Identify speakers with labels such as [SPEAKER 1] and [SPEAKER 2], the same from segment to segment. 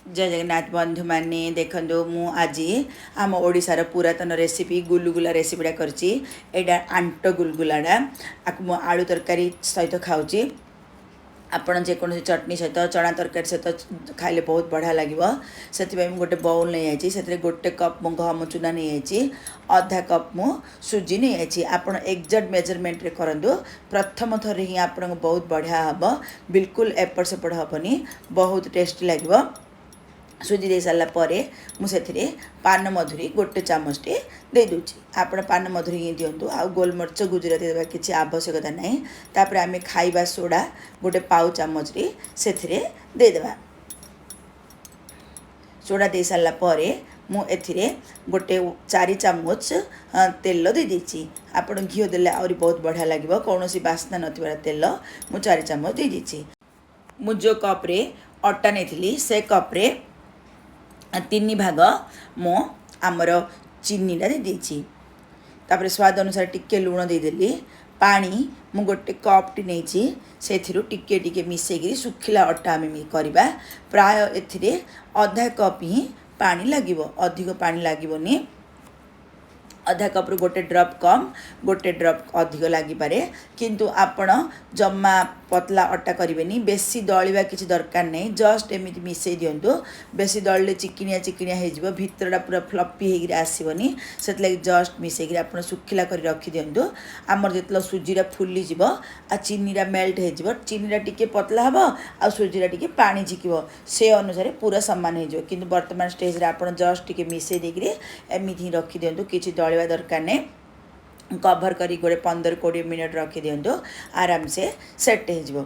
[SPEAKER 1] जय जगन्नाथ बंधु माने देखो मु आज आम ओडिशार पुरातन रेसिपी गुलुगुला रेसिपीटा करची एटा आंट गुलगुलाटा आकु मु आलू तरकारी सहित खाऊची आपण जेकोसी चटनी सहित चना तरकारी सहित खाइले बहुत बढ़िया लगे से गोटे बाउल नहीं आई से गोटे कप मु गहम चूना नहीं आई अधा कप मु सुजी नहीं आई आप एक्जाक्ट मेजरमेंट रे करंतु प्रथम थर ही आपन बहुत बढ़िया हम बिल्कुल एपट सेपट हेनी बहुत टेस्टी लगे सुजी दे सारा पर मुझे पान मधुरी गोटे चामचटे दे दूची आपण पान मधुरी ही दिंतु आ गोलमरीच गुजराती देवा किसी आवश्यकता ना तापर आम खाइबा सोडा गोटे पाउ चामच से देदेबा सोडा दे सारा पर मुझे गोटे 4 चामच तेल दे देची आपण घी देले आहरी बहुत बढ़िया लगे कौन बास्ना नथिबार तेल मु 4 चामच दे देची मु जो कप्रे अटा नहीं से कप्रे 3 भाग मो आमर चीनीटा देदेची तापर स्वाद अनुसार टिके लुण देदेली पानी मु गोटे कपटी नहीं से टिके टिके मिसेक सुखिला अटा आम करवा प्राय ए अधा कप ही पानी लगे अधिक पानी लगनी अधा कप रु गोटे ड्रप कम गोटे ड्रप अधिक लगिपारे किंतु आपण जम्मा पतला अटा करेंगे बेसी दलिया किसी दरकार नहीं जस्ट एमती मिसई दिंतु बेसी दलिले चिकिनिया चिकिनिया हो भितरटा पूरा फ्लपी होकर आसबनी से जस्ट मिसेक आप सुखिला कर रखी दिंतु आमर जो सुजीरा फुलीज आ चीनीटा मेल्ट हो चीनीटा टिके पतला हम आ सुजीरा टिके पानी झिकिब से अनुसार पूरा सामान हो कि बर्तमान स्टेज आप जस्ट टिके मिसई देकर एमती रखी दिंतु किसी दलिया दरकार नहीं कभर करी गोटे 15-20 मिनट रखी दिंतु आराम से सेट हो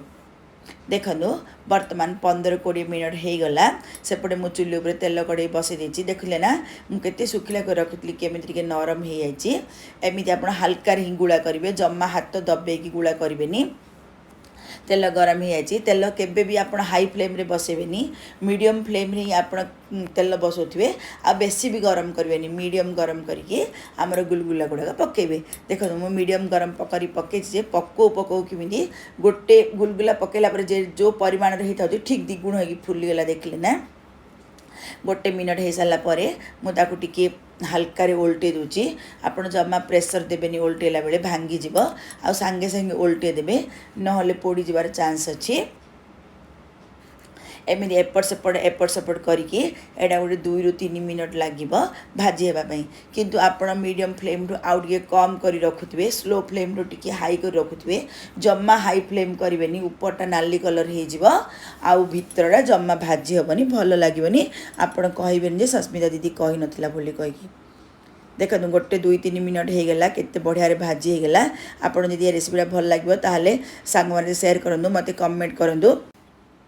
[SPEAKER 1] देखु बर्तमान 15-20 मिनट हो गला सेपटे मु चुल्ली उपर तेल कड़े बसई देती देखिले ना मुझे सुखिला कर रखी केमी नरम हो जाए एमती आप हल्का ही गुड़ा करेंगे जम्मा हाथ दबेकी गुड़ा करेंगे तेल गरम हो जाए तेल केबे भी आप हाई फ्लेम रे बसेबेनी मीडियम फ्लेम रे आप तेल बसौथे आ बेसी भी गरम करेंगे मीडियम गरम करके आमर गुलगुला गुड़ाक पकेबे देखो मु मीडियम गरम पकड़ी पकई पकौ पकौ किमी गोटे गुलगुला पकेला जो परिमाण होता ठीक द्विगुण हो फुलीगला देखिले ना गोटे मिनट हो सारा पर मुझे टिके हल्का ओल्टे दूची आपड़ जमा प्रेसर देवेनि ओल्टेला बेले भांगी जीव आ सांगे सांगे ओल्टे देवे नहले पोड़ी जीवार चांस अच्छी एमती एपट सेपट करके एटा गोटे 2-3 मिनट लगे भाजी होगापाई किंतु आपण मीडियम फ्लेम रु आउ टे कम कर रखुवे स्लो फ्लेम रु टिके हाई कर रखुवे जम्मा हाई फ्लेम करेंगे उपरटा नाली कलर हो भितरटा जम्मा भाजी हेनी भल लगे आपड़ कहे सस्मिता दीदी कही नाला बोली कहीकि देखो गोटे 2-3 मिनट हो गला केते बढ़िया भाजी होगला आपड़ जब रेसिपीटा भल लगे ताहले सांग माने शेयर करूँ मत कमेंट करूँ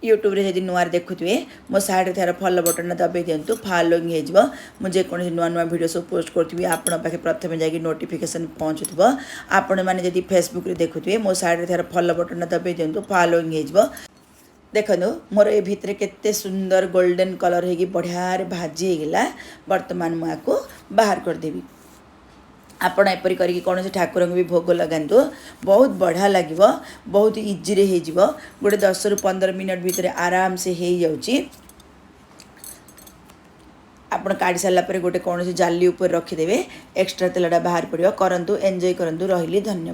[SPEAKER 1] यूट्यूब रे जदि नुआर देखुए मो साइड रे फॉलो बटन दबाई दिंतु फॉलोइंग हो मुझे कौन नुआ नुआ वीडियो सब पोस्ट करी आपण पाखे प्रथम जाकि नोटिफिकेशन पहुँचुव आपण मैंने जदि फेसबुक रे देखुए मो साइड रे फॉलो बटन दबाई दिंतु फॉलोइंग हो देखो मोर ये भितर केते सुंदर गोल्डन कलर होगी बढ़िया भाजी होगला बर्तमान मुझे बाहर करदेवी आपण एपरी करी कौन से ठाकुर भी भोग लगातु बहुत बढ़िया लगे बहुत इजी रे हो गोटे 10-15 मिनट भितर आराम से हो जाऊँगी आप काढ़ी सारापर गोटे कौन से जाली उपर रखीदे एक्सट्रा तेलटा बाहर पड़ो करंतु एंजॉय करंतु रही धन्यवाद।